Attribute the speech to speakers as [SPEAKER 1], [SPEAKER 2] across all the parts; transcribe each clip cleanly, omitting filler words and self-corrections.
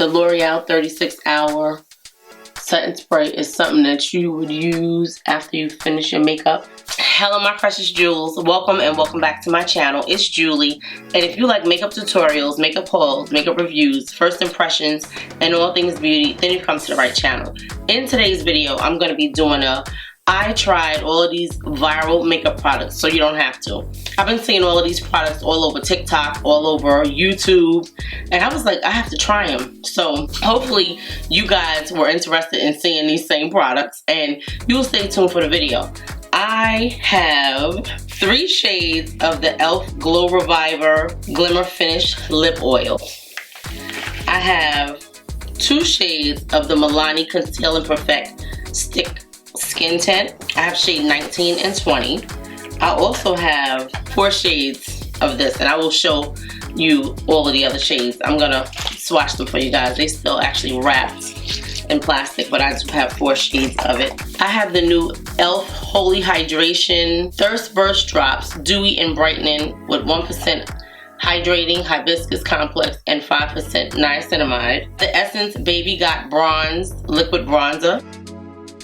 [SPEAKER 1] The L'Oreal 36 Hour Setting Spray is something that you would use after you finish your makeup. Hello my precious jewels, welcome and welcome back to my channel. It's Julie, and if you like makeup tutorials, makeup hauls, makeup reviews, first impressions, and all things beauty, then you've come to the right channel. In today's video, I'm going to be doing I tried all of these viral makeup products, so you don't have to. I've been seeing all of these products all over TikTok, all over YouTube, and I was like, I have to try them. So hopefully you guys were interested in seeing these same products, and you'll stay tuned for the video. I have 3 shades of the e.l.f. Glow Reviver Glimmer Finish Lip Oil. I have 2 shades of the Milani Conceal and Perfect Stick Skin Tint. I have shade 19 and 20. I also have 4 shades of this, and I will show you all of the other shades. I'm gonna swatch them for you guys. They still actually wrapped in plastic, but I just have 4 shades of it. I have the new e.l.f. Holy Hydration Thirst Burst Drops Dewy and Brightening with 1% Hydrating Hibiscus Complex and 5% Niacinamide. The Essence Baby Got Bronze Liquid Bronzer.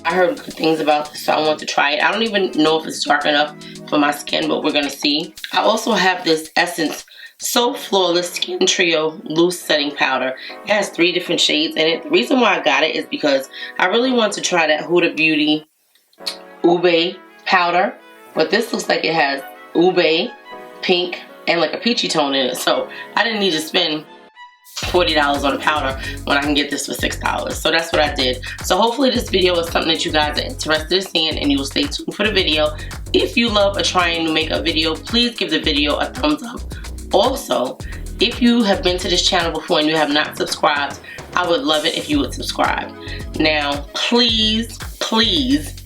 [SPEAKER 1] I heard good things about this, so I want to try it. I don't even know if it's dark enough for my skin, but we're gonna see. I also have this Essence So Flawless Skin Trio Loose Setting Powder. It has 3 different shades in it. The reason why I got it is because I really want to try that Huda Beauty Ube powder, but this looks like it has ube, pink, and like a peachy tone in it, so I didn't need to spend $40 on a powder when I can get this for $6. So that's what I did. So hopefully this video is something that you guys are interested in seeing, and you will stay tuned for the video. If you love a trying new makeup video, please give the video a thumbs up. Also, if you have been to this channel before and you have not subscribed, I would love it if you would subscribe. Now, please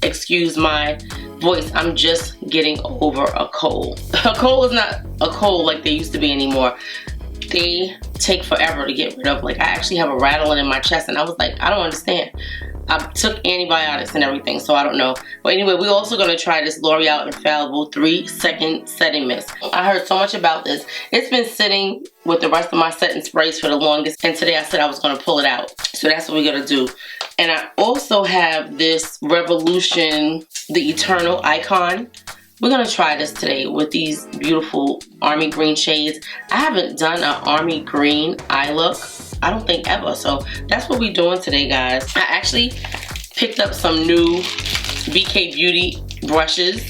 [SPEAKER 1] excuse my voice. I'm just getting over a cold. A cold is not a cold like they used to be anymore. They take forever to get rid of. Like, I actually have a rattling in my chest, and I was like, I don't understand. I took antibiotics and everything, so I don't know. But anyway, we're also going to try this L'Oreal Infallible 3-Second Setting Mist. I heard so much about this. It's been sitting with the rest of my setting sprays for the longest, and today I said I was going to pull it out. So that's what we're going to do. And I also have this Revolution The Eternal Icon. We're going to try this today with these beautiful army green shades. I haven't done an army green eye look, I don't think ever. So that's what we're doing today, guys. I actually picked up some new BK Beauty brushes.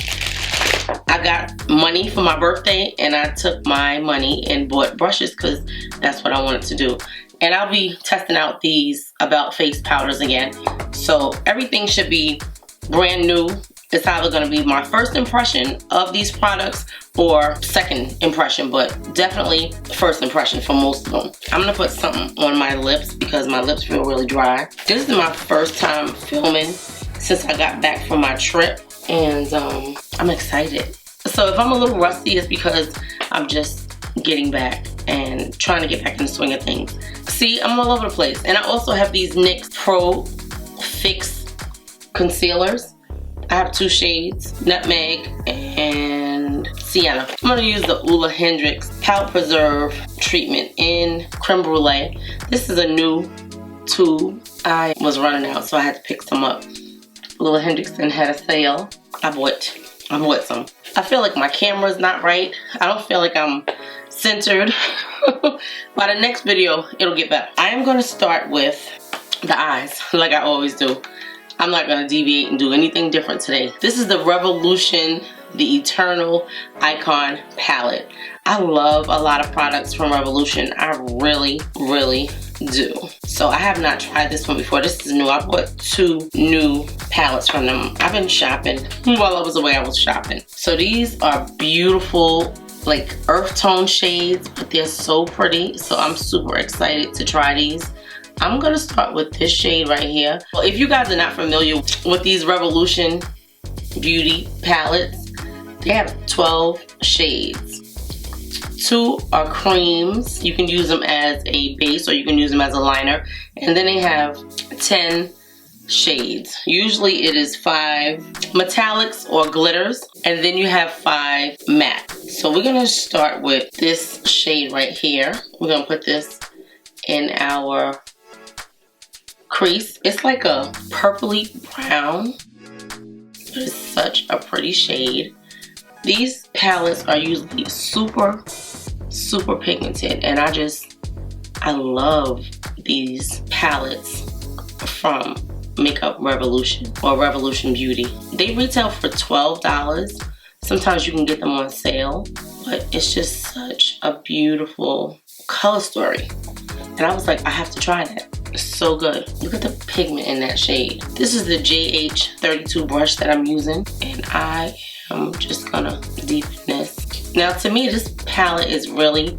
[SPEAKER 1] I got money for my birthday, and I took my money and bought brushes because that's what I wanted to do. And I'll be testing out these About Face powders again. So everything should be brand new. It's either going to be my first impression of these products or second impression, but definitely first impression for most of them. I'm going to put something on my lips because my lips feel really dry. This is my first time filming since I got back from my trip, and I'm excited. So if I'm a little rusty, it's because I'm just getting back and trying to get back in the swing of things. See, I'm all over the place. And I also have these NYX Pro Fix concealers. I have 2 shades, Nutmeg and Sienna. I'm going to use the Ula Hendrix Pout Preserve Treatment in Creme Brulee. This is a new tube. I was running out, so I had to pick some up. Ula Hendrix had a sale. I bought some. I feel like my camera's not right. I don't feel like I'm centered. By the next video, it'll get better. I am going to start with the eyes, like I always do. I'm not going to deviate and do anything different today. This is the Revolution The Eternal Icon Palette. I love a lot of products from Revolution. I really do. So I have not tried this one before. This is new. I bought 2 new palettes from them. I've been shopping. While I was away, I was shopping. So these are beautiful, like earth tone shades, but they're so pretty. So I'm super excited to try these. I'm going to start with this shade right here. Well, if you guys are not familiar with these Revolution Beauty palettes, they have 12 shades. 2 are creams. You can use them as a base or you can use them as a liner. And then they have 10 shades. Usually it is 5 metallics or glitters, and then you have 5 matte. So we're gonna start with this shade right here. We're gonna put this in our crease. It's like a purpley brown, but it's such a pretty shade. These palettes are usually super pigmented, and I love these palettes from Makeup Revolution or Revolution Beauty. They retail for $12. Sometimes you can get them on sale, but it's just such a beautiful color story. And I was like, I have to try that. It's so good. Look at the pigment in that shade. This is the JH32 brush that I'm using, and I am just gonna deepen this. Now to me, this palette is really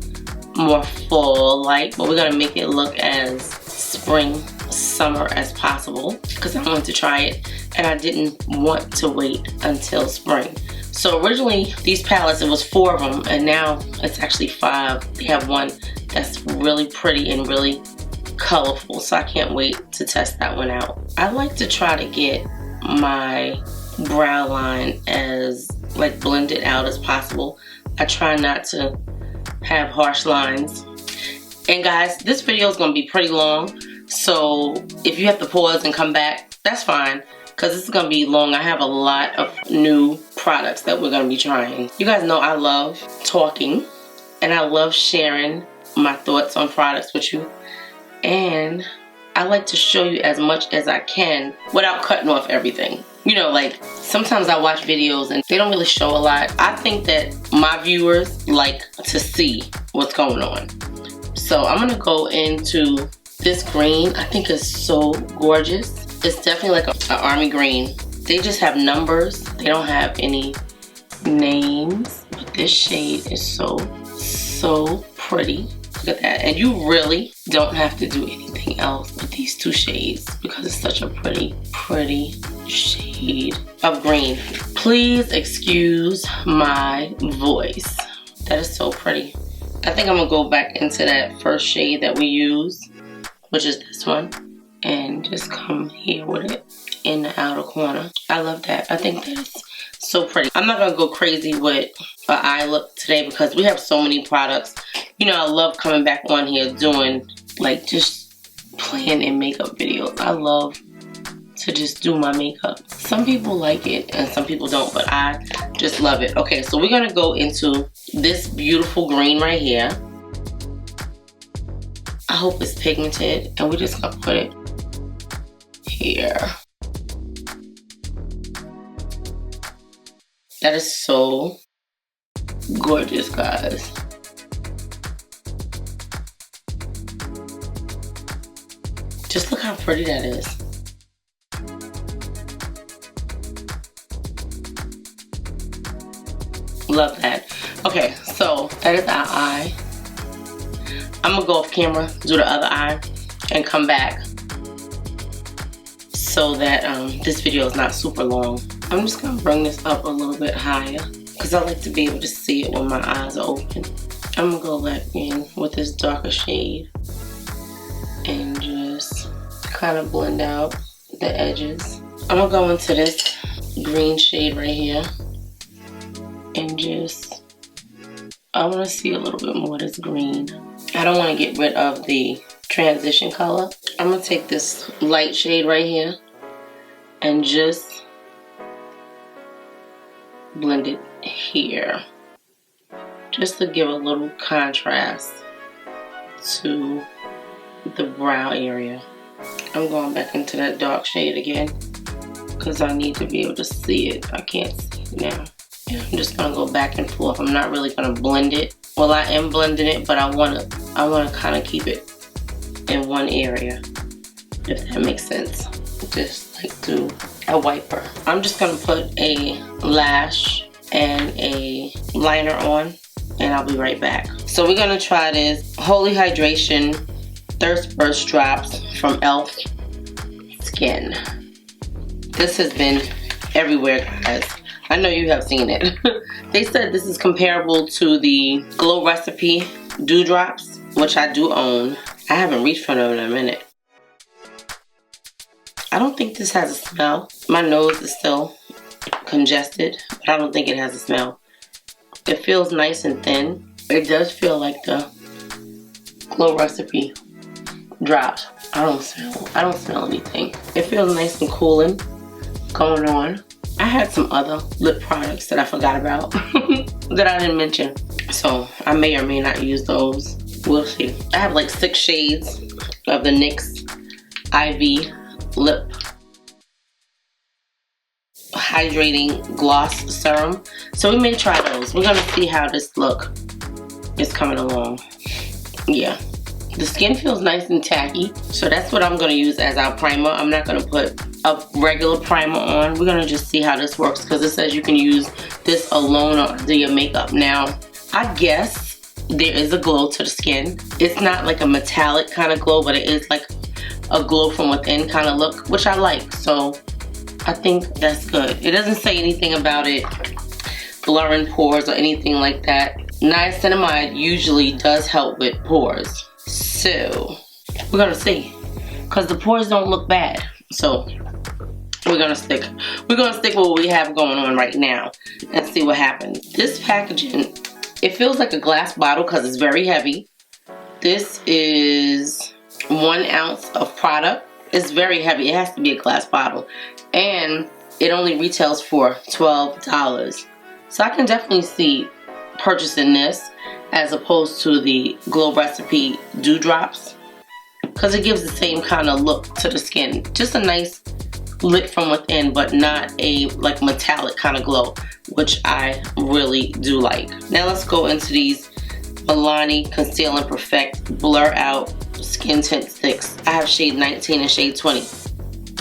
[SPEAKER 1] more fall-like, but we're gonna make it look as spring, summer as possible because I wanted to try it and I didn't want to wait until spring. So originally these palettes, it was 4 of them, and now it's actually 5. They have one that's really pretty and really colorful, so I can't wait to test that one out. I like to try to get my brow line as like blended out as possible. I try not to have harsh lines. And guys, this video is going to be pretty long, so if you have to pause and come back, that's fine, because this is going to be long. I have a lot of new products that we're going to be trying. You guys know I love talking, and I love sharing my thoughts on products with you, and I like to show you as much as I can without cutting off everything. You know, like sometimes I watch videos and they don't really show a lot. I think that my viewers like to see what's going on. So I'm gonna go into this green. I think it's so gorgeous. It's definitely like an army green. They just have numbers. They don't have any names, but this shade is so pretty. Look at that. And you really don't have to do anything else with these 2 shades because it's such a pretty shade of green. Please excuse my voice. That is so pretty. I think I'm gonna go back into that first shade that we used, which is this one, and just come here with it in the outer corner. I love that. I think that is so pretty. I'm not gonna go crazy with an eye look today because we have so many products. You know, I love coming back on here doing like just playing in makeup videos. I love to just do my makeup. Some people like it and some people don't, but I just love it. Okay, so we're gonna go into this beautiful green right here. I hope it's pigmented, and we're just gonna put it here. That is so gorgeous, guys. Just look how pretty that is. Love that. Okay, so that is our eye. I'm gonna go off camera, do the other eye, and come back so that this video is not super long. I'm just gonna bring this up a little bit higher because I like to be able to see it when my eyes are open. I'm gonna go back in with this darker shade and just kind of blend out the edges. I'm gonna go into this green shade right here and just, I want to see a little bit more of this green. I don't want to get rid of the transition color. I'm gonna take this light shade right here and just blend it here, just to give a little contrast to the brow area. I'm going back into that dark shade again because I need to be able to see it. I can't see it now. And I'm just gonna go back and forth. I'm not really gonna blend it. Well, I am blending it, but I wanna kind of keep it in one area, if that makes sense. Just like do a wiper. I'm just gonna put a lash and a liner on, and I'll be right back. So we're gonna try this Holy Hydration Thirst Burst Drops from e.l.f. Skin. This has been everywhere, guys. I know you have seen it. They said this is comparable to the Glow Recipe Dew Drops, which I do own. I haven't reached for them in a minute. I don't think this has a smell. My nose is still congested, but I don't think it has a smell. It feels nice and thin. It does feel like the Glow Recipe drops. I don't smell anything. It feels nice and cooling going on. I had some other lip products that I forgot about that I didn't mention. So I may or may not use those. We'll see. I have like 6 shades of the NYX IV Lip Hydrating Gloss Serum. So we may try those. We're gonna see how this look is coming along. Yeah. The skin feels nice and tacky, so that's what I'm going to use as our primer. I'm not going to put a regular primer on. We're going to just see how this works because it says you can use this alone or do your makeup. Now, I guess there is a glow to the skin. It's not like a metallic kind of glow, but it is like a glow from within kind of look, which I like. So I think that's good. It doesn't say anything about it blurring pores or anything like that. Niacinamide usually does help with pores. So we're gonna see, because the pores don't look bad. So we're gonna stick with what we have going on right now and see what happens. This packaging, it feels like a glass bottle because it's very heavy. This is 1 ounce of product. It's very heavy. It has to be a glass bottle, and it only retails for $12. So I can definitely see purchasing this as opposed to the Glow Recipe Dewdrops, because it gives the same kind of look to the skin. Just a nice lit from within, but not a like metallic kind of glow, which I really do like. Now let's go into these Milani Conceal and Perfect Blur Out Skin Tint Sticks. I have shade 19 and shade 20.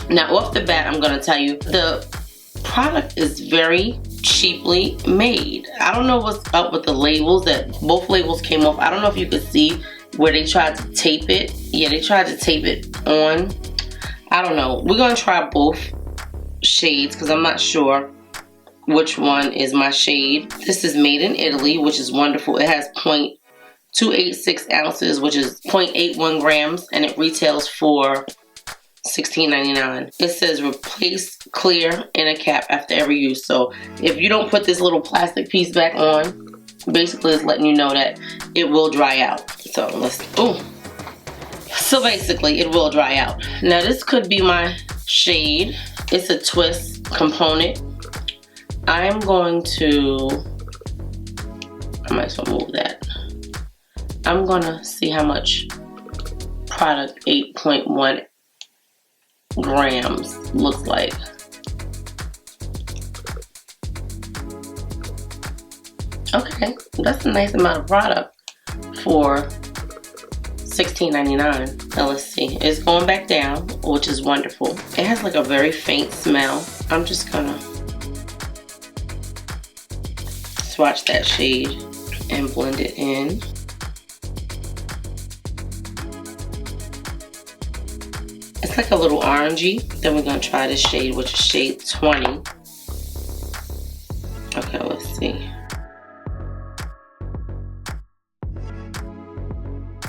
[SPEAKER 1] Now off the bat, I'm going to tell you, the product is very cheaply made. I don't know what's up with the labels, that both labels came off. I don't know if you could see where they tried to tape it. Yeah, they tried to tape it on. I don't know. We're going to try both shades because I'm not sure which one is my shade. This is made in Italy, which is wonderful. It has 0.286 ounces, which is 0.81 grams, and it retails for $16.99. It says replace clear inner cap after every use. So if you don't put this little plastic piece back on, basically it's letting you know that it will dry out. So so basically it will dry out. Now this could be my shade. It's a twist component. I am going to, I might as well move that. I'm gonna see how much product 8.1 grams looks like. Okay, that's a nice amount of product for $16.99. Now let's see, it's going back down, which is wonderful. It has like a very faint smell. I'm just gonna swatch that shade and blend it in. It's like a little orangey. Then we're gonna try this shade, which is shade 20. Okay, let's see.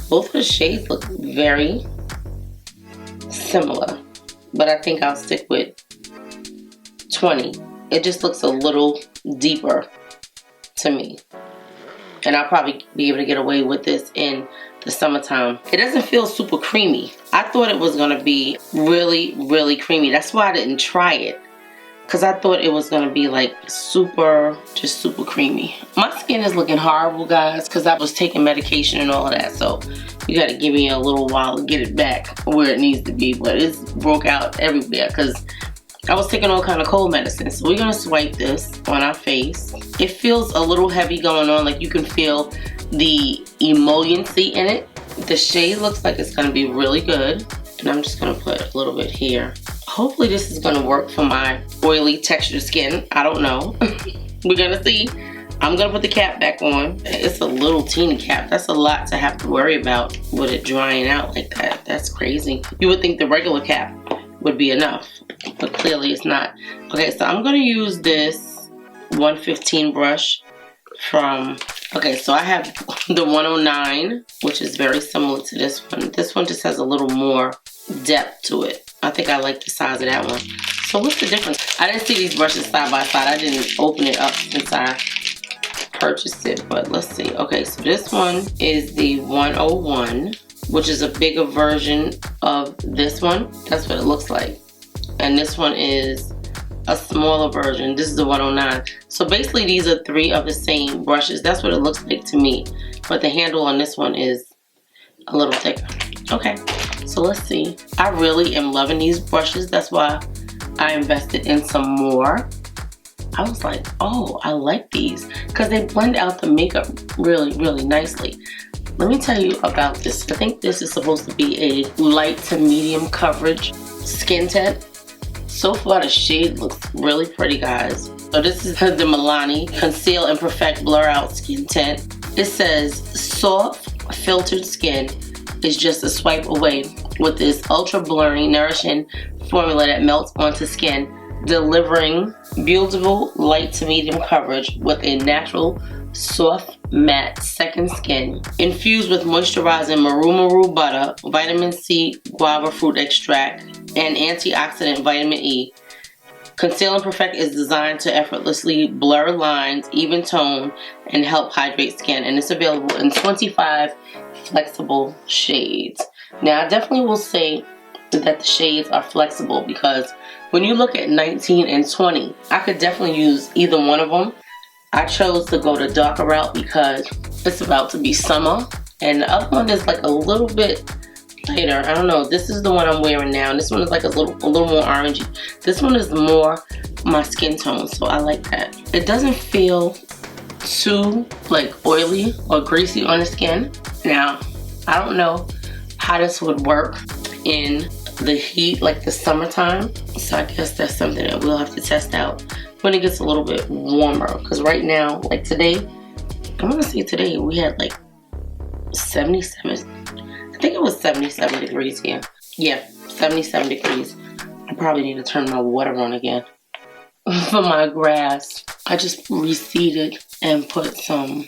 [SPEAKER 1] Both of the shades look very similar, but I think I'll stick with 20. It just looks a little deeper to me. And I'll probably be able to get away with this in the summertime. It doesn't feel super creamy. I thought it was gonna be really, really creamy. That's why I didn't try it, because I thought it was gonna be like super creamy. My skin is looking horrible, guys, because I was taking medication and all of that. So you gotta give me a little while to get it back where it needs to be. But it's broke out everywhere because I was taking all kind of cold medicine. So we're gonna swipe this on our face. It feels a little heavy going on, like you can feel the emolliency in it. The shade looks like it's gonna be really good. And I'm just gonna put a little bit here. Hopefully this is gonna work for my oily textured skin. I don't know. We're gonna see. I'm gonna put the cap back on. It's a little teeny cap. That's a lot to have to worry about with it drying out like that. That's crazy. You would think the regular cap would be enough, but clearly it's not. Okay, so I'm gonna use this 115 brush from, okay, so I have the 109, which is very similar to this one. This one just has a little more depth to it. I think I like the size of that one. So what's the difference? I didn't see these brushes side by side. I didn't open it up since I purchased it, but let's see. Okay, so this one is the 101. which is a bigger version of this one. That's what it looks like. And this one is a smaller version. This is the 109. So basically these are 3 of the same brushes. That's what it looks like to me. But the handle on this one is a little thicker. Okay, so let's see. I really am loving these brushes. That's why I invested in some more. I was like, oh, I like these because they blend out the makeup really, really nicely. Let me tell you about this. I think this is supposed to be a light to medium coverage skin tint. So far the shade looks really pretty, guys. So this is the Milani Conceal and Perfect Blur Out Skin Tint. It says soft filtered skin is just a swipe away with this ultra blurring, nourishing formula that melts onto skin, delivering beautiful light to medium coverage with a natural soft matte second skin infused with moisturizing maru butter, vitamin C guava fruit extract, and antioxidant vitamin E. Conceal and Perfect is designed to effortlessly blur lines, even tone, and help hydrate skin, and it's available in 25 flexible shades. Now I definitely will say that the shades are flexible because when you look at 19 and 20, I could definitely use either one of them. I chose to go the darker route because it's about to be summer, and the other one is like a little bit lighter. I don't know. This is the one I'm wearing now, and this one is like a little more orangey. This one is more my skin tone, so I like that. It doesn't feel too like oily or greasy on the skin. Now, I don't know how this would work in the heat, like the summertime, so I guess that's something that we'll have to test out when it gets a little bit warmer. Because right now, like today, I'm gonna say today we had like 77, I think it was 77 degrees here. Yeah, 77 degrees. I probably need to turn my water on again. For my grass, I just reseeded and put some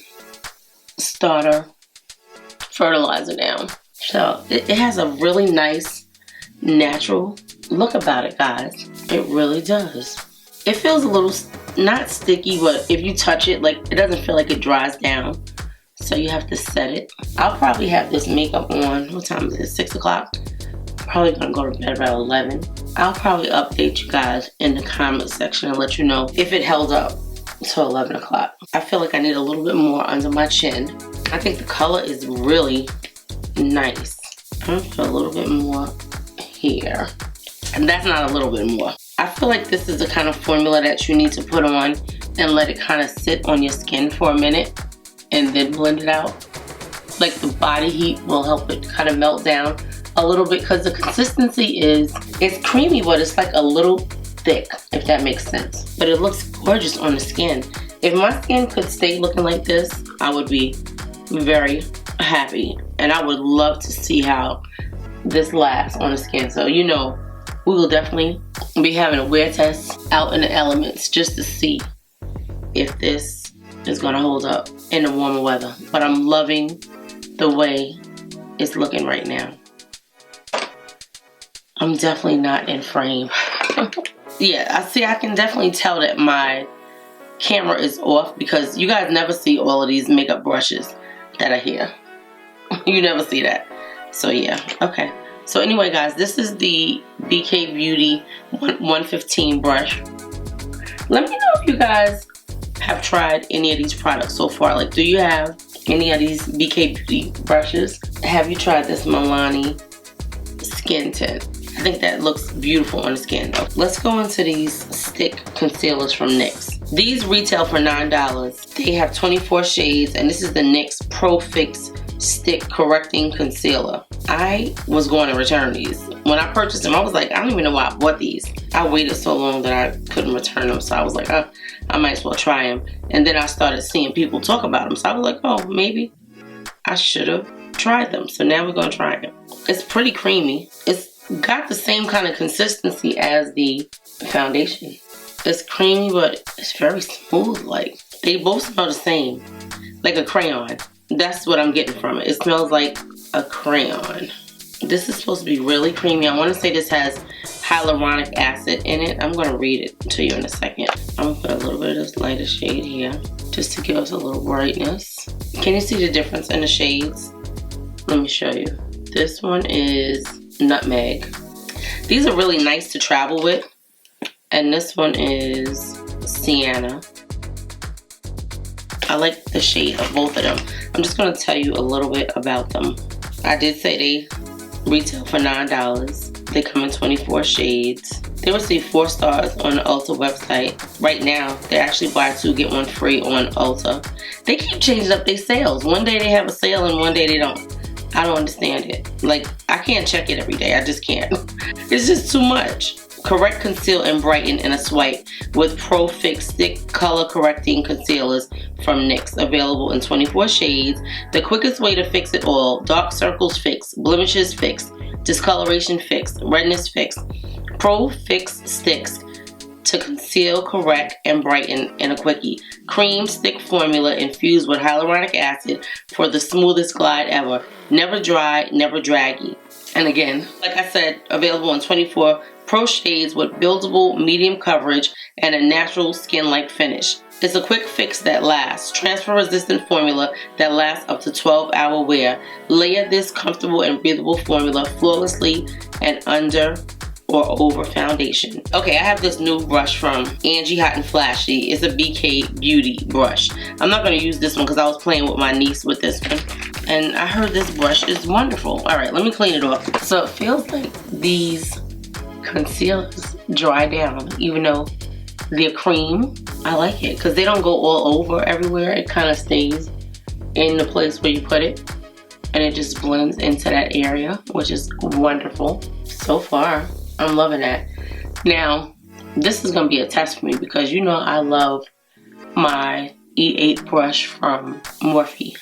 [SPEAKER 1] starter fertilizer down. So it has a really nice natural look about it, guys. It really does. It feels a little, not sticky, but if you touch it, like it doesn't feel like it dries down. So you have to set it. I'll probably have this makeup on, what time is it, 6 o'clock? Probably gonna go to bed about 11. I'll probably update you guys in the comment section and let you know if it held up till 11 o'clock. I feel like I need a little bit more under my chin. I think the color is really nice. I'm gonna put a little bit more here. And that's not a little bit more. I feel like this is the kind of formula that you need to put on and let it kind of sit on your skin for a minute and then blend it out. Like the body heat will help it kind of melt down a little bit because the consistency is, it's creamy, but it's like a little thick, if that makes sense. But it looks gorgeous on the skin. If my skin could stay looking like this, I would be very happy. And I would love to see how this lasts on the skin. So, you know, we will definitely be having a wear test out in the elements just to see if this is gonna hold up in the warmer weather. But I'm loving the way it's looking right now. I'm definitely not in frame. Yeah, I can definitely tell that my camera is off because you guys never see all of these makeup brushes that are here. You never see that. So yeah, okay. So anyway, guys, this is the BK Beauty 115 brush. Let me know if you guys have tried any of these products so far. Like, do you have any of these BK Beauty brushes? Have you tried this Milani skin tint? I think that looks beautiful on the skin. Let's go into these stick concealers from NYX. These retail for $9. They have 24 shades, and this is the NYX Pro Fix Stick Correcting Concealer. I was going to return these. When I purchased them, I was like, I don't even know why I bought these. I waited so long that I couldn't return them, so I was like, I might as well try them. And then I started seeing people talk about them, so I was like, oh, maybe I should have tried them. So now we're going to try them. It's pretty creamy. It's got the same kind of consistency as the foundation. It's creamy, but it's very smooth. Like, they both smell the same, like a crayon. That's what I'm getting from it. It smells like a crayon. This is supposed to be really creamy. I want to say this has hyaluronic acid in it. I'm going to read it to you in a second. I'm going to put a little bit of this lighter shade here just to give us a little brightness. Can you see the difference in the shades? Let me show you. This one is Nutmeg. These are really nice to travel with. And this one is Sienna. I like the shade of both of them. I'm just going to tell you a little bit about them. I did say they retail for $9. They come in 24 shades. They receive 4 stars on the Ulta website. Right now, they actually buy 2 get 1 free on Ulta. They keep changing up their sales. One day they have a sale and one day they don't. I don't understand it. Like, I can't check it every day. I just can't. It's just too much. Correct, conceal, and brighten in a swipe with Pro Fix Stick Color Correcting Concealers from NYX. Available in 24 shades. The quickest way to fix it all. Dark circles fixed. Blemishes fixed. Discoloration fixed. Redness fixed. Pro Fix Sticks to conceal, correct, and brighten in a quickie. Cream stick formula infused with hyaluronic acid for the smoothest glide ever. Never dry, never draggy. And again, like I said, available in 24 Pro shades with buildable medium coverage and a natural skin-like finish. It's a quick fix that lasts. Transfer-resistant formula that lasts up to 12-hour wear. Layer this comfortable and breathable formula flawlessly and under or over foundation. Okay, I have this new brush from Angie Hot and Flashy. It's a BK Beauty brush. I'm not going to use this one because I was playing with my niece with this one. And I heard this brush is wonderful. Alright, let me clean it off. So it feels like these concealers dry down, even though they're cream. I like it because they don't go all over everywhere. It kind of stays in the place where you put it. And it just blends into that area, which is wonderful. So far, I'm loving that. Now, this is going to be a test for me because you know I love my E8 brush from Morphe.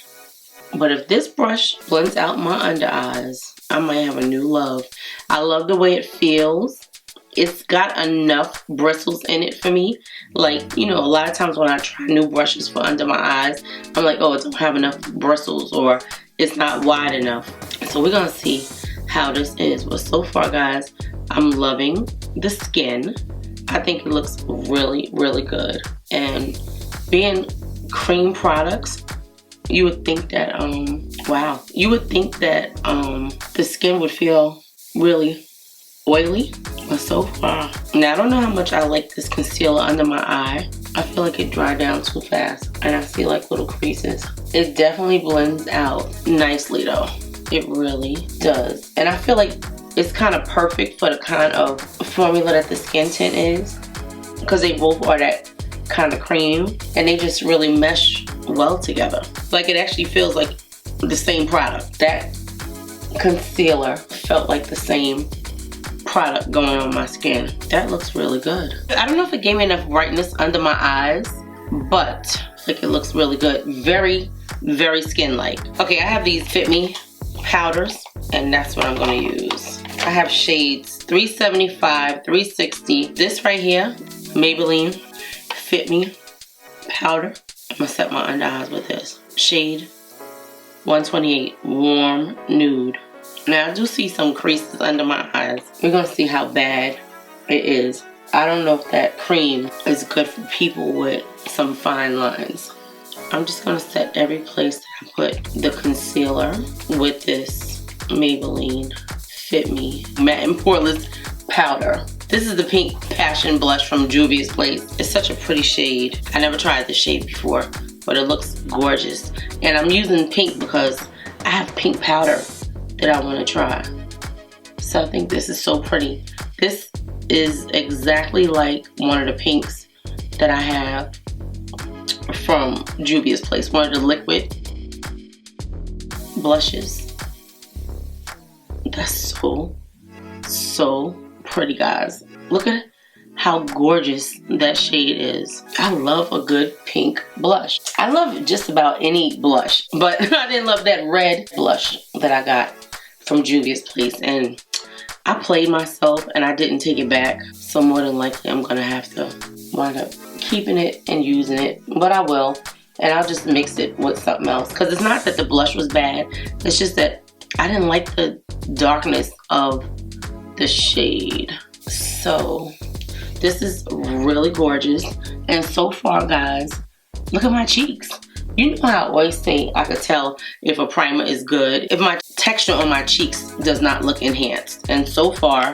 [SPEAKER 1] But if this brush blends out my under eyes, I might have a new love. I love the way it feels. It's got enough bristles in it for me. Like, you know, a lot of times when I try new brushes for under my eyes, I'm like, oh, it don't have enough bristles or it's not wide enough. So we're going to see how this is. But so far, guys, I'm loving the skin. I think it looks really, really good. And being cream products, you would think that, wow. You would think that the skin would feel really oily. But so far, now I don't know how much I like this concealer under my eye. I feel like it dried down too fast. And I see like little creases. It definitely blends out nicely though. It really does. And I feel like it's kind of perfect for the kind of formula that the skin tint is. Because they both are that kind of cream. And they just really mesh well together. Like it actually feels like the same product. That concealer felt like the same product going on my skin. That looks really good. I don't know if it gave me enough brightness under my eyes, but like it looks really good. Very, very skin-like. Okay, I have these Fit Me powders, and that's what I'm gonna use. I have shades 375, 360. This right here, Maybelline Fit Me powder. I'm gonna set my under eyes with this. Shade 128, Warm Nude. Now I do see some creases under my eyes. We're gonna see how bad it is. I don't know if that cream is good for people with some fine lines. I'm just gonna set every place that I put the concealer with this Maybelline Fit Me Matte and Poreless powder. This is the Pink Passion Blush from Juvia's Place. It's such a pretty shade. I never tried this shade before, but it looks gorgeous. And I'm using pink because I have pink powder that I want to try. So I think this is so pretty. This is exactly like one of the pinks that I have from Juvia's Place. One of the liquid blushes. That's so pretty, guys. Look at how gorgeous that shade is. I love a good pink blush. I love just about any blush, but I didn't love that red blush that I got from Juvia's Place, and I played myself and I didn't take it back. So more than likely I'm gonna have to wind up keeping it and using it, but I will. And I'll just mix it with something else, because it's not that the blush was bad, it's just that I didn't like the darkness of the shade. So this is really gorgeous. And so far, guys, look at my cheeks. You know how I always say I could tell if a primer is good. If my texture on my cheeks does not look enhanced. And so far,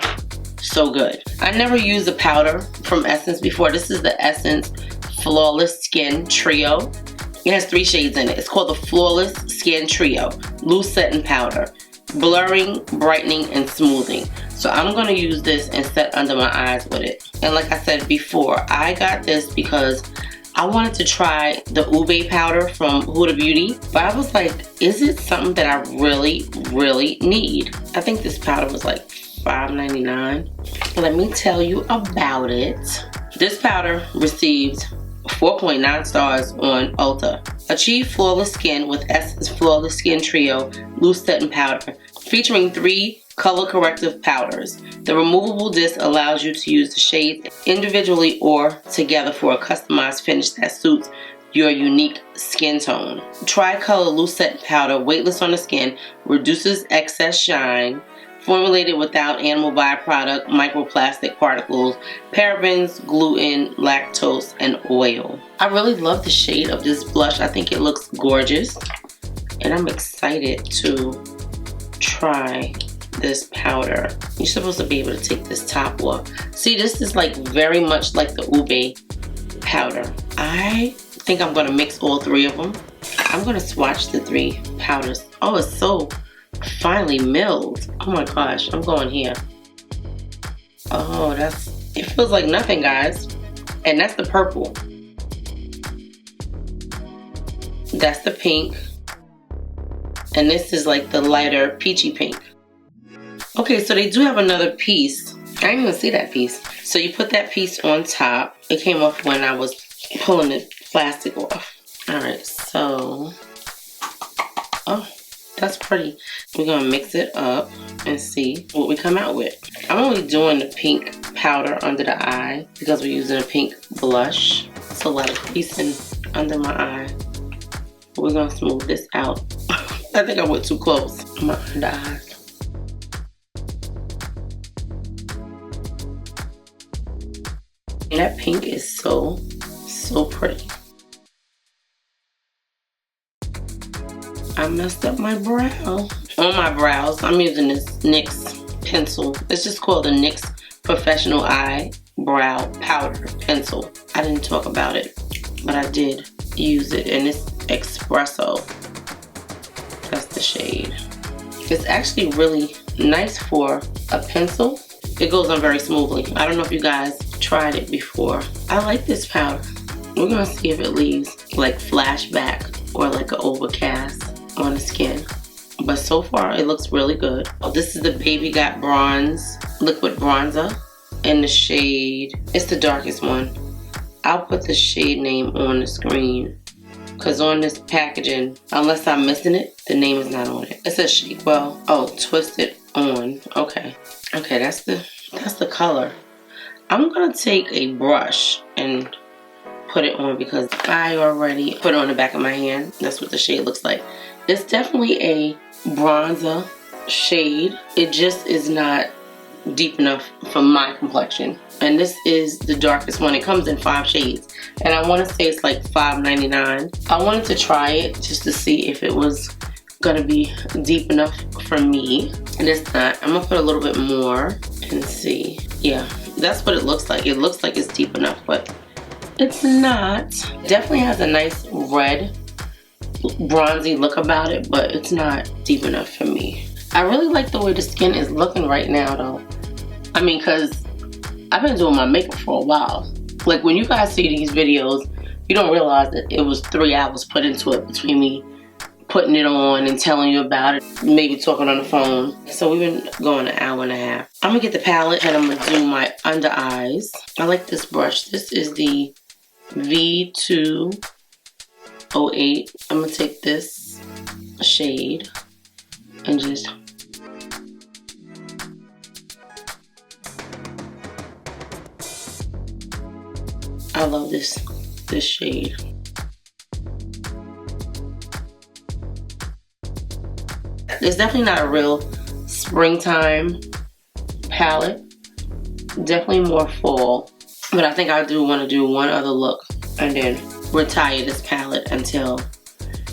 [SPEAKER 1] so good. I never used a powder from Essence before. This is the Essence Flawless Skin Trio. It has 3 shades in it. It's called the Flawless Skin Trio. Loose setting powder. Blurring, brightening, and smoothing. So I'm going to use this and set under my eyes with it. And like I said before, I got this because I wanted to try the Ube powder from Huda Beauty. But I was like, is it something that I really, really need? I think this powder was like $5.99. Let me tell you about it. This powder received 4.9 stars on Ulta. Achieve flawless skin with Essence Flawless Skin Trio Loose Setting Powder, featuring 3 color corrective powders. The removable disc allows you to use the shades individually or together for a customized finish that suits your unique skin tone. Tri-color loose setting powder, weightless on the skin, reduces excess shine, formulated without animal byproduct, microplastic particles, parabens, gluten, lactose, and oil. I really love the shade of this blush. I think it looks gorgeous. And I'm excited to try this powder. You're supposed to be able to take this top off. See, this is like very much like the Ube powder. I think I'm gonna mix all 3 of them. I'm gonna swatch the 3 powders. Oh, it's so finely milled. Oh my gosh, I'm going here. Oh, it feels like nothing, guys. And that's the purple. That's the pink. And this is like the lighter peachy pink. Okay, so they do have another piece. I didn't even see that piece. So you put that piece on top. It came off when I was pulling the plastic off. Alright, so... oh, that's pretty. We're going to mix it up and see what we come out with. I'm only doing the pink powder under the eye because we're using a pink blush. It's a lot of creasing under my eye. We're going to smooth this out. I think I went too close to my under eyes. And that pink is so pretty. I messed up my brow. On my brows, I'm using this NYX pencil. It's just called the NYX Professional Eye Brow Powder Pencil. I didn't talk about it, but I did use it, and it's Espresso. That's the shade. It's actually really nice for a pencil. It goes on very smoothly. I don't know if you guys tried it before. I like this powder. We're gonna see if it leaves like flashback or like an overcast on the skin. But so far it looks really good. Oh, this is the Baby Got Bronze Liquid Bronzer in the shade. It's the darkest one. I'll put the shade name on the screen because on this packaging, unless I'm missing it, the name is not on it. It says Shake Well. Oh, Twist It On. Okay. Okay, that's the color. I'm gonna take a brush and put it on because I already put it on the back of my hand. That's what the shade looks like. It's definitely a bronzer shade. It just is not deep enough for my complexion. And this is the darkest one. It comes in 5 shades. And I want to say it's like $5.99. I wanted to try it just to see if it was gonna be deep enough for me. And it's not. I'm gonna put a little bit more and see. Yeah, that's what it looks like. It looks like it's deep enough, but it's not. Definitely has a nice red bronzy look about it, but it's not deep enough for me. I really like the way the skin is looking right now though. I mean, cause I've been doing my makeup for a while. Like when you guys see these videos, you don't realize that it was 3 hours put into it between me putting it on and telling you about it, maybe talking on the phone. So we've been going an hour and a half. I'm gonna get the palette and I'm gonna do my under eyes. I like this brush. This is the V208. I'm gonna take this shade and just I love this shade. It's definitely not a real springtime palette. Definitely more fall. But I think I do want to do one other look and then retire this palette until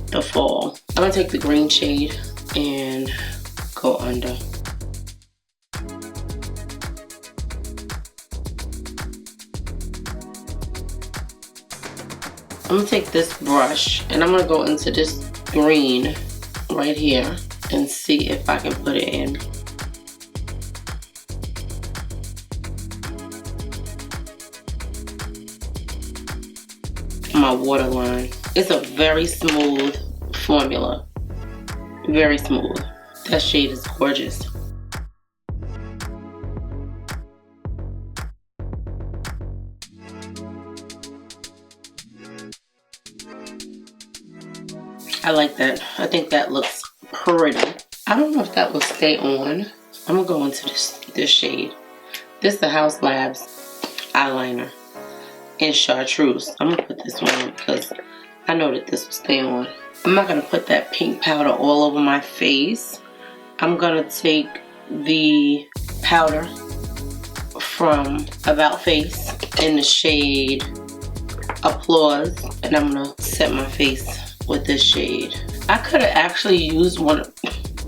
[SPEAKER 1] the fall. I'm going to take the green shade and go under. I'm gonna take this brush and I'm gonna go into this green right here and see if I can put it in. My waterline. It's a very smooth formula. Very smooth. That shade is gorgeous. I like that. I think that looks pretty. I don't know if that will stay on. I'm gonna go into this shade. This is the Haus Labs eyeliner in chartreuse. I'm gonna put this one on because I know that this will stay on. I'm not gonna put that pink powder all over my face. I'm gonna take the powder from About Face in the shade Applause, and I'm gonna set my face with this shade. I could have actually used one of,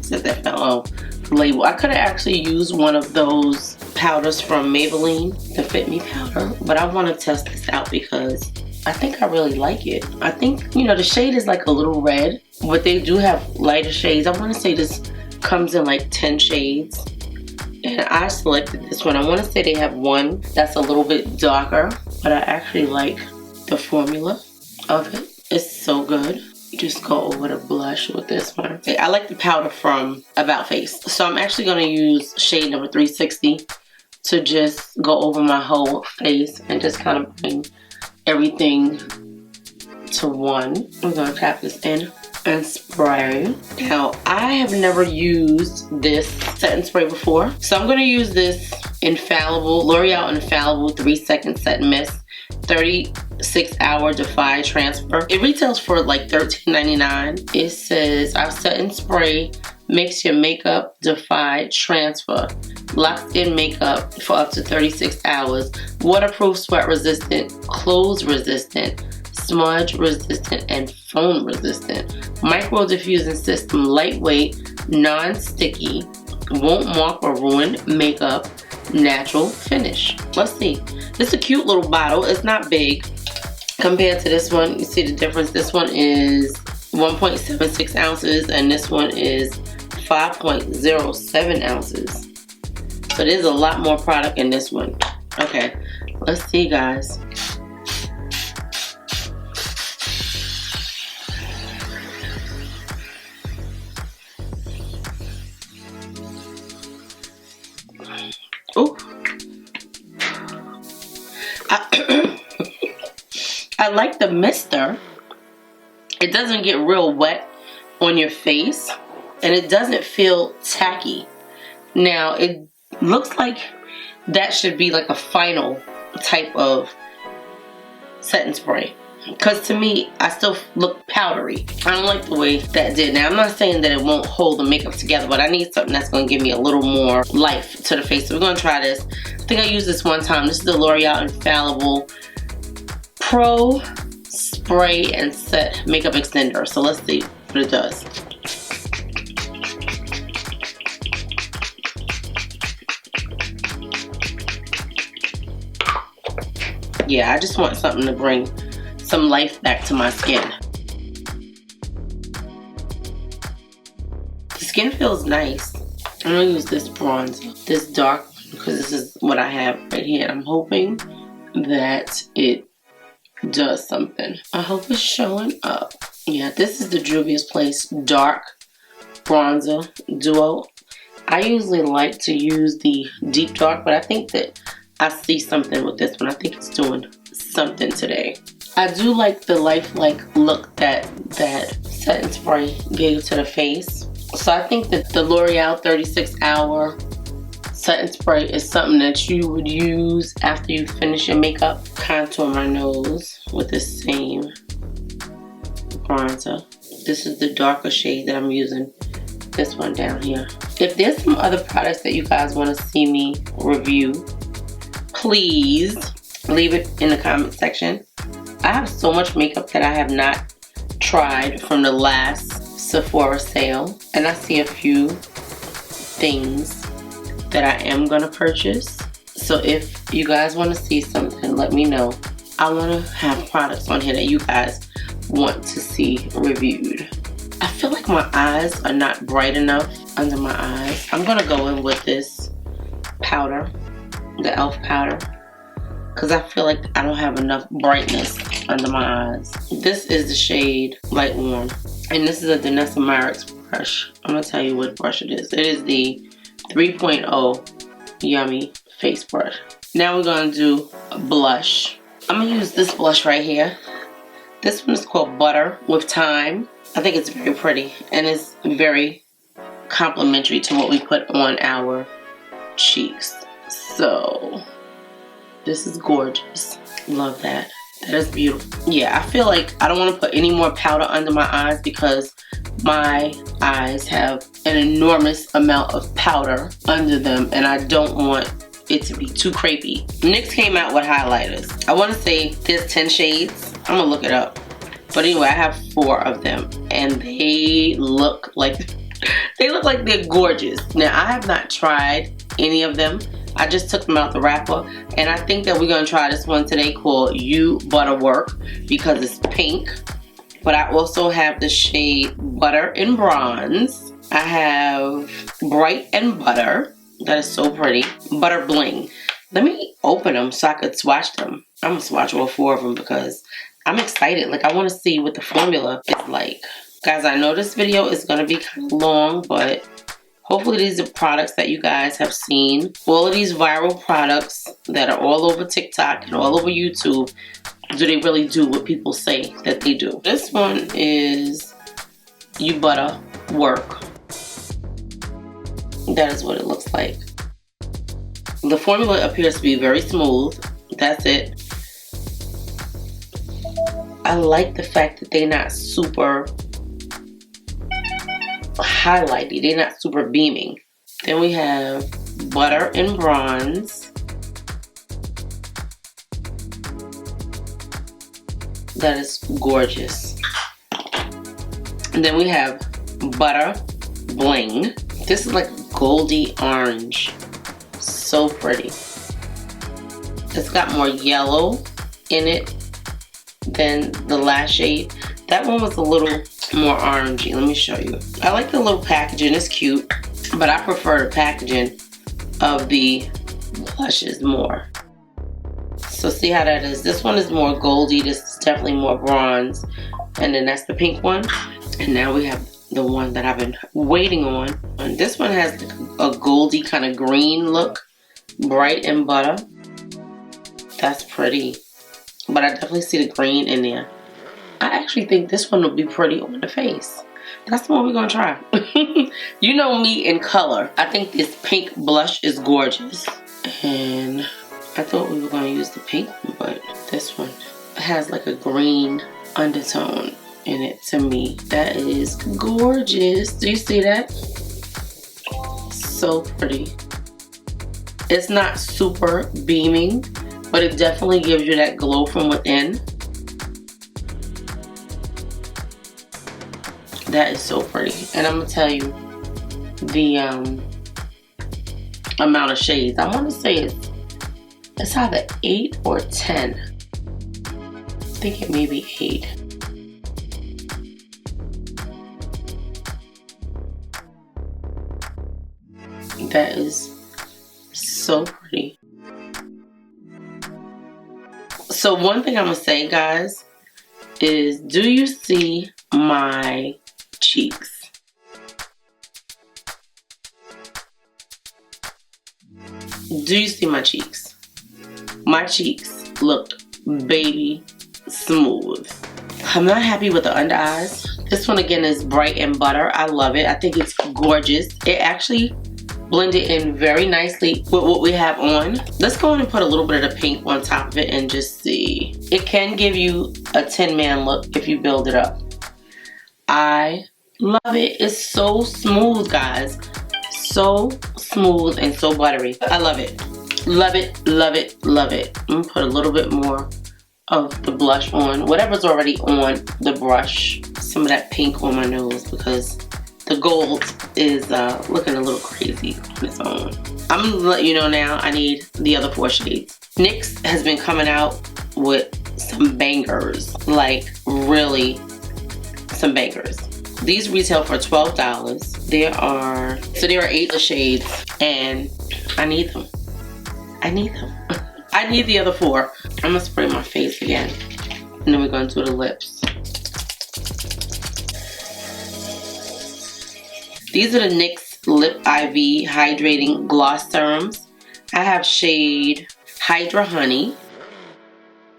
[SPEAKER 1] said that fellow label. I could have actually used one of those powders from Maybelline, the Fit Me powder, but I want to test this out because I think I really like it. I think, you know, the shade is like a little red, but they do have lighter shades. I want to say this comes in like 10 shades, and I selected this one. I want to say they have one that's a little bit darker, but I actually like the formula of it. It's so good. Just go over the blush with this one. Okay, I like the powder from About Face. So I'm actually going to use shade number 360 to just go over my whole face and just kind of bring everything to one. I'm going to tap this in and spray. Now, I have never used this setting spray before. So I'm going to use this Infallible, L'Oreal Infallible 3-second set mist. 36-hour Defy Transfer. It retails for like $13.99. It says our setting spray makes your makeup defy transfer. Locks in makeup for up to 36 hours. Waterproof, sweat resistant, clothes resistant, smudge resistant, and foam resistant. Micro diffusing system, lightweight, non-sticky, won't mark or ruin makeup. Natural finish. Let's see. It's a cute little bottle. It's not big compared to this one. You see the difference? This one is 1.76 ounces and this one is 5.07 ounces. So there's a lot more product in this one. Okay, let's see, guys. Ooh. I like the mister. It doesn't get real wet on your face and it doesn't feel tacky. Now it looks like that should be like a final type of setting spray, because to me I still look powdery. I don't like the way that did. Now I'm not saying that it won't hold the makeup together, but I need something that's going to give me a little more life to the face. So we're going to try this. I think I used this one time. This is the L'Oreal Infallible Pro Spray and Set Makeup Extender. So let's see what it does. Yeah, I just want something to bring some life back to my skin. The skin feels nice. I'm gonna use this bronzer, this dark, because this is what I have right here. I'm hoping that it does something. I hope it's showing up. Yeah, this is the Juvia's Place Dark Bronzer Duo. I usually like to use the Deep Dark, but I think that I see something with this one. I think it's doing something today. I do like the lifelike look that setting spray gave to the face. So I think that the L'Oreal 36-hour setting spray is something that you would use after you finish your makeup. Contour my nose with the same bronzer. This is the darker shade that I'm using. This one down here. If there's some other products that you guys want to see me review, please leave it in the comment section. I have so much makeup that I have not tried from the last Sephora sale, and I see a few things that I am gonna purchase. So if you guys want to see something, let me know. I want to have products on here that you guys want to see reviewed. I feel like my eyes are not bright enough under my eyes. I'm gonna go in with this powder, the e.l.f. powder, because I feel like I don't have enough brightness under my eyes. This is the shade Light Warm, and this is a Danessa Myricks brush. I'm gonna tell you what brush it is. It is the 3.0 Yummy Face Brush. Now we're gonna do a blush. I'm gonna use this blush right here. This one is called Butter with Thyme. I think it's very pretty, and it's very complimentary to what we put on our cheeks. So this is gorgeous. Love that. That is beautiful. Yeah, I feel like I don't want to put any more powder under my eyes because my eyes have an enormous amount of powder under them, and I don't want it to be too crepey. NYX came out with highlighters. I want to say there's 10 shades. I'm gonna look it up. But anyway, I have 4 of them, and they look like they're gorgeous. Now, I have not tried any of them. I just took them out the wrapper, and I think that we're gonna try this one today called You Butterwork because it's pink. But I also have the shade Butter and Bronze. I have Bright and Butter. That is so pretty. Butter Bling. Let me open them so I could swatch them. I'm gonna swatch all 4 of them because I'm excited. Like, I want to see what the formula is like. Guys, I know this video is going to be kind of long, but hopefully these are products that you guys have seen. All of these viral products that are all over TikTok and all over YouTube, do they really do what people say that they do? This one is You Butter Work. That is what it looks like. The formula appears to be very smooth. That's it. I like the fact that they're not super highlighty. They're not super beaming. Then we have Butter and Bronze. That is gorgeous. And then we have Butter Bling. This is like goldy orange. So pretty. It's got more yellow in it than the last shade. That one was a little more orangey. Let me show you. I like the little packaging. It's cute, but I prefer the packaging of the blushes more. So see how that is? This one is more goldy. This is definitely more bronze. And then that's the pink one. And now we have the one that I've been waiting on. And this one has a goldy kind of green look. Bright and Butter. That's pretty. But I definitely see the green in there. I actually think this one will be pretty on the face. That's the one we're gonna try. You know me in color. I think this pink blush is gorgeous. And I thought we were gonna use the pink one, but this one has like a green undertone in it to me. That is gorgeous. Do you see that? So pretty. It's not super beaming, but it definitely gives you that glow from within. That is so pretty. And I'm gonna tell you the amount of shades. I want to say it's either 8 or 10. I think it may be 8. That is so pretty. So one thing I'm gonna say, guys, is do you see my cheeks? Do you see my cheeks? My cheeks look baby smooth. I'm not happy with the under eyes. This one again is Bright and Butter. I love it. I think it's gorgeous. It actually blended in very nicely with what we have on. Let's go in and put a little bit of the pink on top of it and just see. It can give you a 10-man look if you build it up. I love it. It's so smooth, guys. So smooth and so buttery. I love it. Love it, love it, love it. I'm gonna put a little bit more of the blush on. Whatever's already on the brush. Some of that pink on my nose because the gold is looking a little crazy on its own. I'm gonna let you know now I need the other 4 shades. NYX has been coming out with some bangers, like really some bangers. These retail for $12. There are 8 shades, and I need them. I need them. I need the other 4. I'm gonna spray my face again, and then we're gonna do the lips. These are the NYX Lip IV Hydrating Gloss Serums. I have shade Hydra Honey,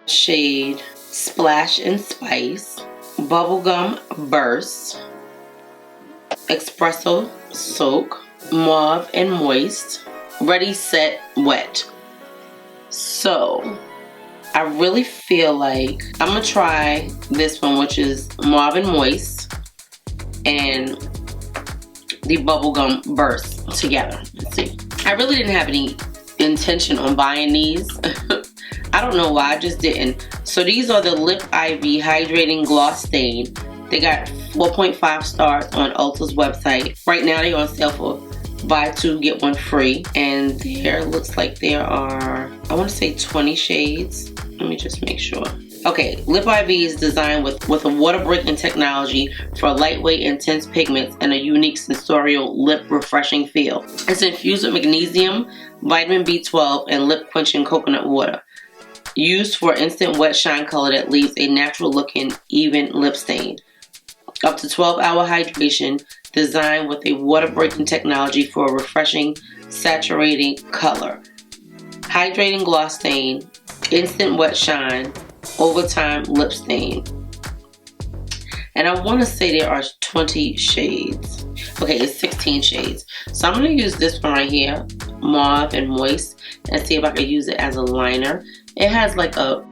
[SPEAKER 1] shade Splash and Spice, Bubblegum Burst, Espresso Soak, Mauve and Moist, Ready Set Wet. So I really feel like I'm gonna try this one, which is Mauve and Moist and the Bubblegum Burst together. Let's see. I really didn't have any intention on buying these. I don't know why, I just didn't. So these are the Lip IV Hydrating Gloss Stain. They got 4.5 stars on Ulta's website. Right now they're on sale for buy 2 get 1 free. And there looks like there are, I want to say 20 shades. Let me just make sure. Okay, Lip IV is designed with a water-breaking technology for lightweight, intense pigments and a unique sensorial lip refreshing feel. It's infused with magnesium, vitamin B12, and lip-quenching coconut water. Used for instant wet shine color that leaves a natural-looking, even lip stain. Up to 12-hour hydration, designed with a water-breaking technology for a refreshing, saturating color. Hydrating gloss stain, instant wet shine, overtime lip stain. And I want to say there are 20 shades. Okay, it's 16 shades. So I'm going to use this one right here, Mauve and Moist, and see if I can use it as a liner. It has like a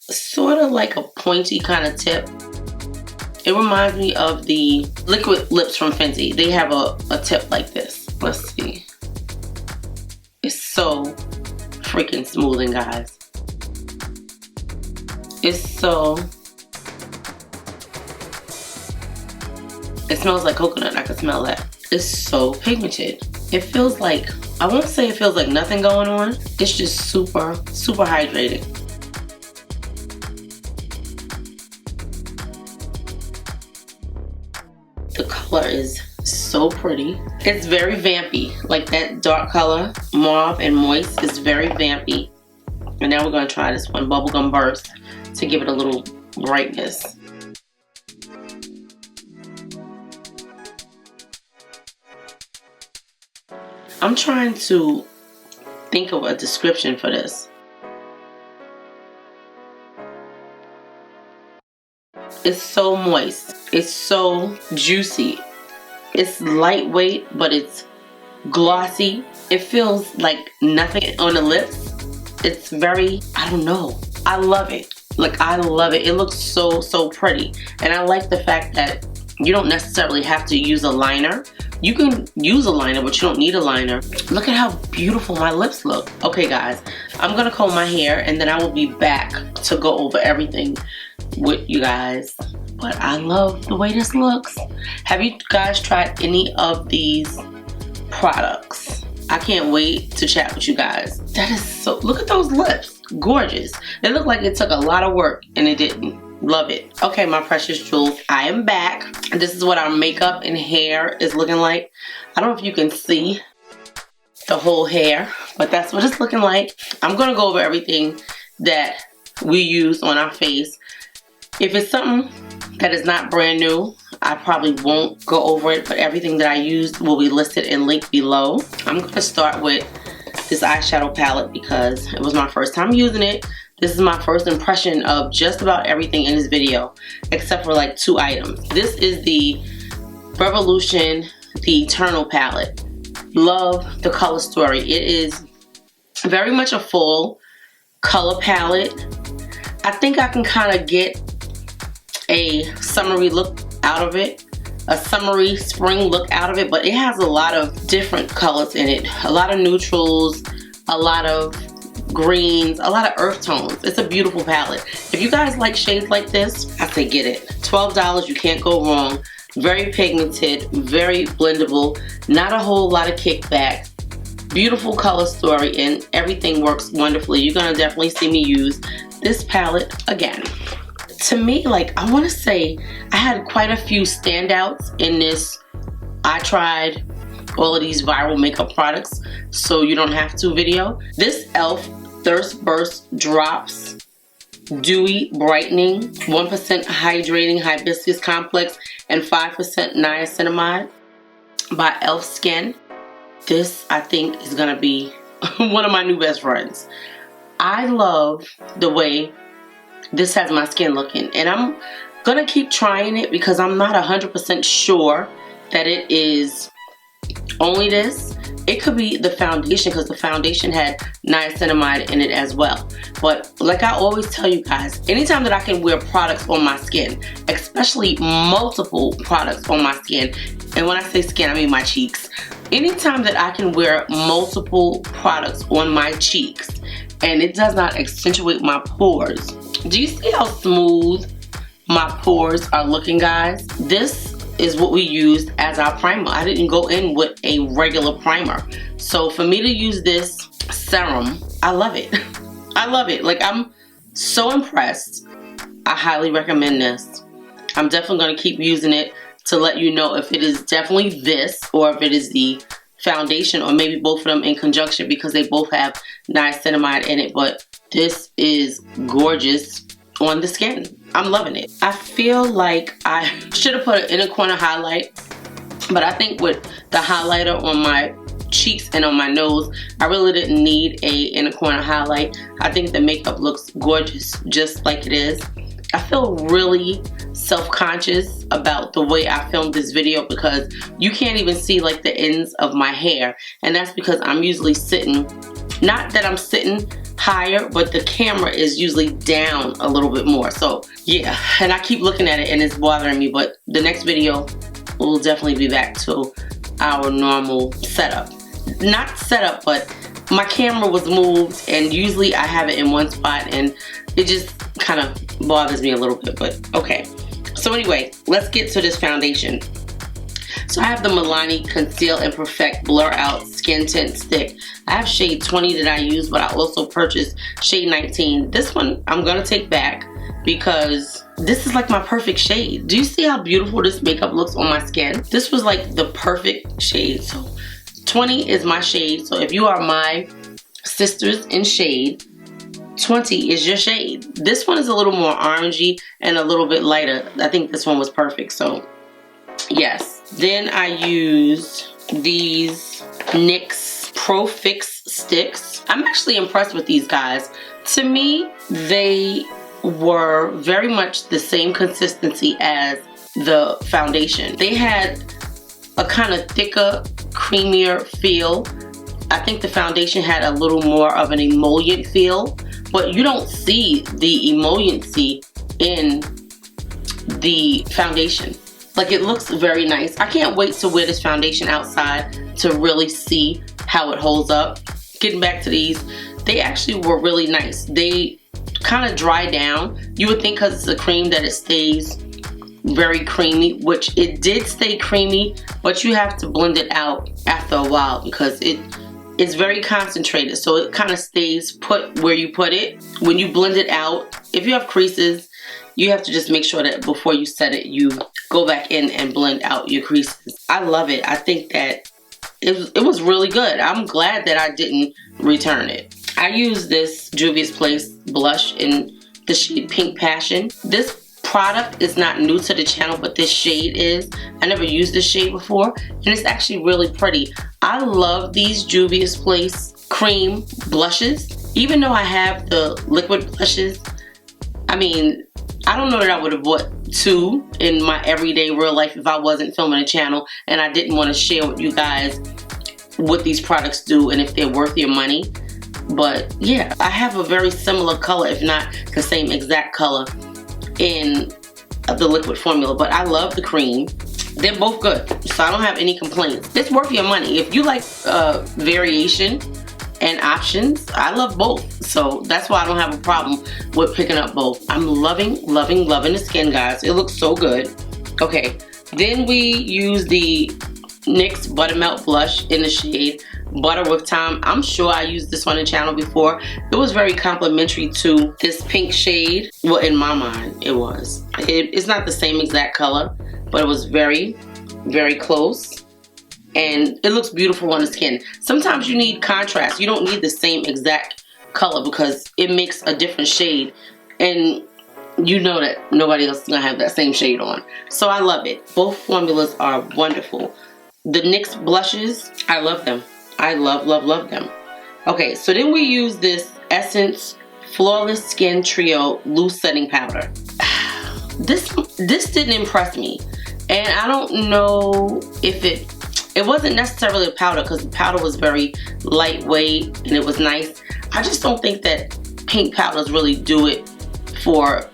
[SPEAKER 1] sort of like a pointy kind of tip. It reminds me of the liquid lips from Fenty. They have a tip like this. Let's see. It's so freaking smoothing, guys. It smells like coconut. I can smell that. It's so pigmented. It feels like, I won't say it feels like nothing going on. It's just super, super hydrating. The color is so pretty. It's very vampy. Like that dark color, Mauve and Moist, is very vampy. And now we're going to try this one, Bubblegum Burst, to give it a little brightness. I'm trying to think of a description for this. It's so moist. It's so juicy. It's lightweight, but it's glossy. It feels like nothing on the lips. It's very, I don't know. I love it. Like, I love it. It looks so, so pretty. And I like the fact that you don't necessarily have to use a liner. You can use a liner, but you don't need a liner. Look at how beautiful my lips look. Okay, guys, I'm gonna comb my hair and then I will be back to go over everything with you guys. But I love the way this looks. Have you guys tried any of these products? I can't wait to chat with you guys. That is so, look at those lips. Gorgeous. It looked like it took a lot of work and it didn't. Love it. Okay, my precious jewels, I am back. This is what our makeup and hair is looking like. I don't know if you can see the whole hair, but that's what it's looking like. I'm gonna go over everything that we use on our face. If it's something that is not brand new, I probably won't go over it, but everything that I used will be listed and linked below. I'm gonna start with this eyeshadow palette because it was my first time using it. This is my first impression of just about everything in this video, except for like 2 items. This is the Revolution The Eternal palette. Love the color story. It is very much a full color palette. I think I can kind of get a summery look out of it, a summery spring look out of it, but it has a lot of different colors in it. A lot of neutrals, a lot of greens, a lot of earth tones. It's a beautiful palette. If you guys like shades like this, I say get it. $12, you can't go wrong. very pigmented, very blendable, not a whole lot of kickback. Beautiful color story, and everything works wonderfully. You're gonna definitely see me use this palette again. To me, like, I want to say I had quite a few standouts in this. I tried all of these viral makeup products, so you don't have to video. This e.l.f. Thirst Burst Drops Dewy Brightening 1% Hydrating Hibiscus Complex and 5% Niacinamide by e.l.f. Skin. This, I think, is gonna be one of my new best friends. I love the way this has my skin looking, and I'm gonna keep trying it because I'm not 100% sure that it is only this. It could be the foundation, because the foundation had niacinamide in it as well. But like I always tell you guys, anytime that I can wear products on my skin, especially multiple products on my skin, and when I say skin, I mean my cheeks. Anytime that I can wear multiple products on my cheeks and it does not accentuate my pores. Do you see how smooth my pores are looking, guys? This is what we used as our primer. I didn't go in with a regular primer. So for me to use this serum, I love it. I love it. Like, I'm so impressed. I highly recommend this. I'm definitely going to keep using it to let you know if it is definitely this or if it is the foundation, or maybe both of them in conjunction, because they both have niacinamide in it. But this is gorgeous on the skin. I'm loving it. I feel like I should have put an inner corner highlight, but I think with the highlighter on my cheeks and on my nose, I really didn't need a inner corner highlight. I think the makeup looks gorgeous just like it is. I feel really self-conscious about the way I filmed this video because you can't even see like the ends of my hair, and that's because I'm usually sitting, not that I'm sitting higher, but the camera is usually down a little bit more. So yeah, and I keep looking at it and it's bothering me, but the next video will definitely be back to our normal setup. Not setup, but my camera was moved, and usually I have it in one spot and it just kind of bothers me a little bit, but okay. So anyway, let's get to this foundation. So I have the Milani Conceal and Perfect Blur Out Skin Tint Stick. I have shade 20 that I use, but I also purchased shade 19. This one I'm gonna take back because this is like my perfect shade. Do you see how beautiful this makeup looks on my skin? This was like the perfect shade. So 20 is my shade. So if you are my sisters in shade, 20 is your shade. This one is a little more orangey and a little bit lighter. I think this one was perfect, so yes. Then I used these NYX Pro Fix sticks. I'm actually impressed with these guys. To me, they were very much the same consistency as the foundation. They had a kind of thicker, creamier feel. I think the foundation had a little more of an emollient feel, but you don't see the emolliency in the foundation. Like, it looks very nice. I can't wait to wear this foundation outside to really see how it holds up. Getting back to these, they actually were really nice. They kind of dry down. You would think because it's a cream that it stays very creamy, which it did stay creamy, but you have to blend it out after a while because it's very concentrated, so it kind of stays put where you put it. When you blend it out, if you have creases, you have to just make sure that before you set it, you go back in and blend out your creases. I love it. I think that it was really good. I'm glad that I didn't return it. I use this Juvia's Place blush in the shade Pink Passion. This product is not new to the channel, but this shade is. I never used this shade before, and it's actually really pretty. I love these Juvia's Place cream blushes. Even though I have the liquid blushes, I mean, I don't know that I would have bought two in my everyday real life if I wasn't filming a channel and I didn't want to share with you guys what these products do and if they're worth your money. But yeah, I have a very similar color, if not the same exact color, in the liquid formula, but I love the cream. They're both good, so I don't have any complaints. It's worth your money. If you like variation and options, I love both, so that's why I don't have a problem with picking up both. I'm loving, loving, loving the skin, guys. It looks so good. Okay, Then we use the NYX Buttermelt Blush in the shade Butter with Time. I'm sure I used this on the channel before. It was very complimentary to this pink shade. Well, in my mind, it was. It's not the same exact color, but it was very, very close. And it looks beautiful on the skin. Sometimes you need contrast. You don't need the same exact color because it makes a different shade. And you know that nobody else is going to have that same shade on. So I love it. Both formulas are wonderful. The NYX blushes, I love them. I love, love, love them. Okay, so then we use this Essence Flawless Skin Trio Loose Setting Powder. This didn't impress me. And I don't know if it wasn't necessarily a powder because the powder was very lightweight and it was nice. I just don't think that pink powders really do it for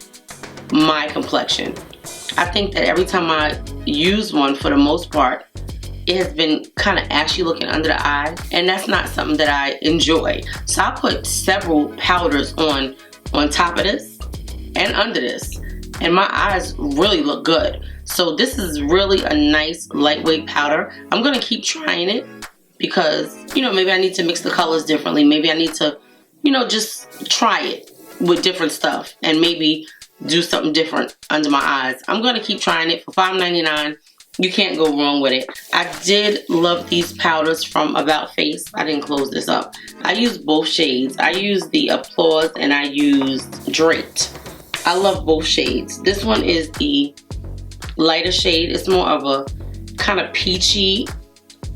[SPEAKER 1] my complexion. I think that every time I use one, for the most part, it has been kind of ashy looking under the eye, and that's not something that I enjoy. So I put several powders on top of this and under this, and my eyes really look good. So this is really a nice lightweight powder. I'm gonna keep trying it because, you know, maybe I need to mix the colors differently. Maybe I need to, you know, just try it with different stuff and maybe do something different under my eyes. I'm gonna keep trying it for $5.99. You can't go wrong with it. I did love these powders from About Face. I didn't close this up. I used both shades. I used the Applause and I used Draped. I love both shades. This one is the lighter shade. It's more of a kind of peachy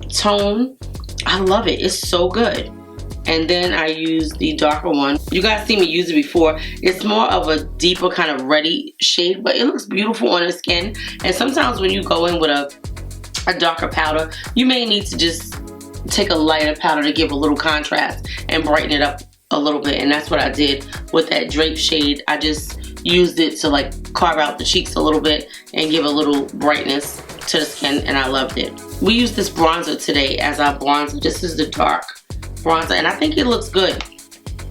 [SPEAKER 1] tone. I love it. It's so good. And then I use the darker one. You guys see me use it before. It's more of a deeper kind of reddy shade, but it looks beautiful on the skin. And sometimes when you go in with a darker powder, you may need to just take a lighter powder to give a little contrast and brighten it up a little bit. And that's what I did with that Drape shade. I just used it to like carve out the cheeks a little bit and give a little brightness to the skin, and I loved it. We used this bronzer today as our bronzer. This is the dark bronzer, and I think it looks good.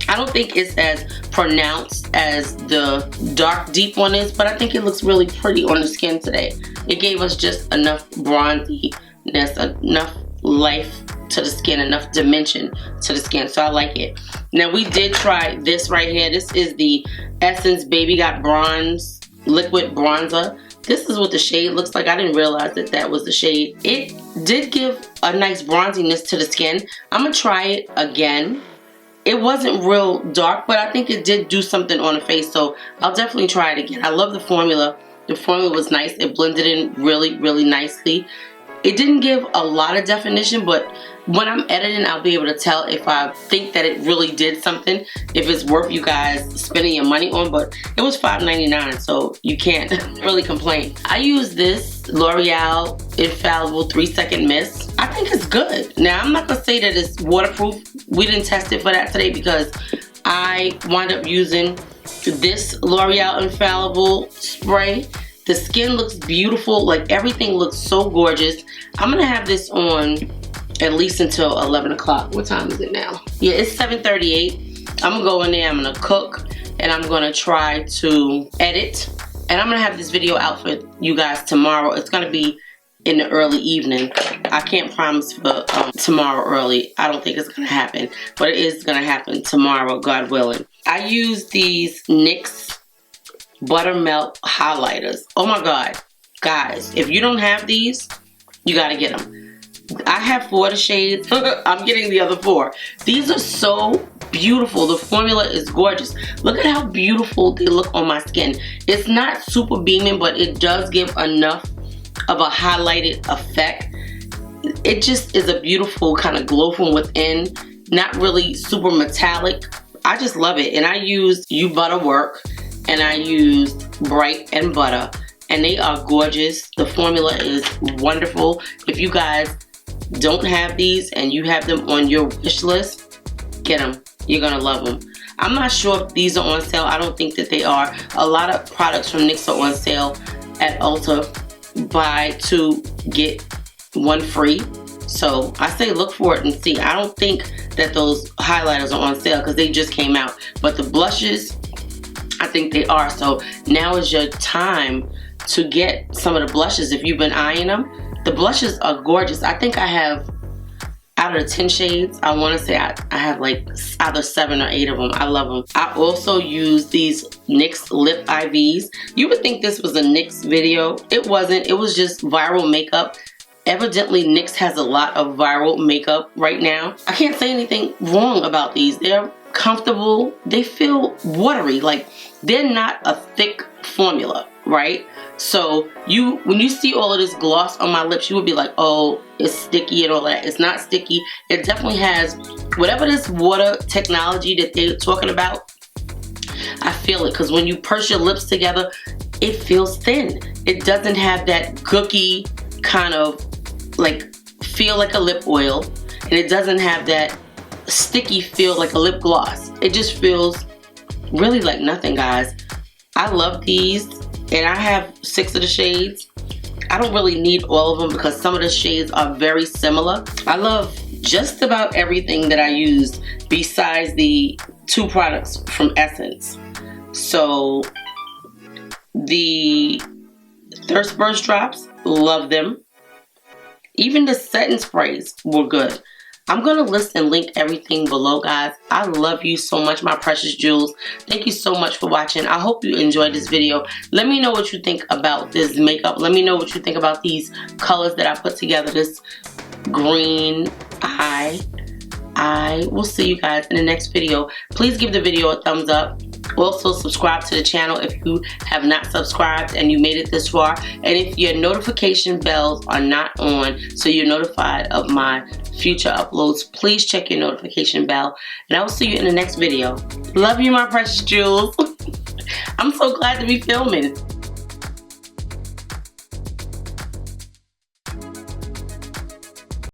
[SPEAKER 1] I don't think it's as pronounced as the dark deep one is, but I think it looks really pretty on the skin today. It gave us just enough bronziness, enough life to the skin, enough dimension to the skin, so I like it. Now we did try this right here. This is the Essence Baby Got Bronze Liquid Bronzer. This is what the shade looks like. I didn't realize that that was the shade. It did give a nice bronziness to the skin. I'm gonna try it again. It wasn't real dark, but I think it did do something on the face, so I'll definitely try it again. I love the formula. The formula was nice. It blended in really, really nicely. It didn't give a lot of definition, but when I'm editing, I'll be able to tell if I think that it really did something, if it's worth you guys spending your money on, but it was $5.99, so you can't really complain. I use this L'Oreal Infallible 3-Second Mist. I think it's good. Now, I'm not gonna say that it's waterproof. We didn't test it for that today because I wound up using this L'Oreal Infallible spray. The skin looks beautiful, like everything looks so gorgeous. I'm gonna have this on at least until 11 o'clock. What time is it now? Yeah, it's 7:38. I'm gonna go in there, I'm gonna cook, and I'm gonna try to edit. And I'm gonna have this video out for you guys tomorrow. It's gonna be in the early evening. I can't promise for tomorrow early. I don't think it's gonna happen, but it is gonna happen tomorrow, God willing. I use these NYX Buttermelt highlighters. Oh my God, guys, if you don't have these, you gotta get them. I have 4 of the shades. I'm getting the other 4. These are so beautiful. The formula is gorgeous. Look at how beautiful they look on my skin. It's not super beaming, but it does give enough of a highlighted effect. It just is a beautiful kind of glow from within. Not really super metallic. I just love it. And I used You Butter Work, and I used Bright and Butter, and they are gorgeous. The formula is wonderful. If you guys don't have these and you have them on your wish list, get them. You're gonna love them. I'm not sure if these are on sale. I don't think that they are. A lot of products from NYX are on sale at Ulta. Buy 2, get 1 free. So I say look for it and see. I don't think that those highlighters are on sale because they just came out. But the blushes, I think they are. So now is your time to get some of the blushes if you've been eyeing them. The blushes are gorgeous. I think I have, out of the 10 shades, I want to say I have like either 7 or 8 of them. I love them. I also use these NYX Lip IVs. You would think this was a NYX video. It wasn't. It was just viral makeup. Evidently, NYX has a lot of viral makeup right now. I can't say anything wrong about these. They're comfortable. They feel watery. Like, they're not a thick formula, right? So when you see all of this gloss on my lips, you would be like, oh, it's sticky and all that. It's not sticky. It definitely has whatever this water technology that they're talking about. I feel it, because when you purse your lips together, it feels thin. It doesn't have that gooky kind of like feel like a lip oil, and it doesn't have that sticky feel like a lip gloss. It just feels really like nothing, guys. I love these, and I have 6 of the shades. I don't really need all of them because some of the shades are very similar. I love just about everything that I used besides the 2 products from Essence. So the Thirst Burst drops, love them. Even the setting sprays were good. I'm going to list and link everything below, guys. I love you so much, my precious jewels. Thank you so much for watching. I hope you enjoyed this video. Let me know what you think about this makeup. Let me know what you think about these colors that I put together. This green eye. I will see you guys in the next video. Please give the video a thumbs up. Also, subscribe to the channel if you have not subscribed and you made it this far. And if your notification bells are not on, so you're notified of my future uploads, please check your notification bell. And I will see you in the next video. Love you, my precious jewels. I'm so glad to be filming.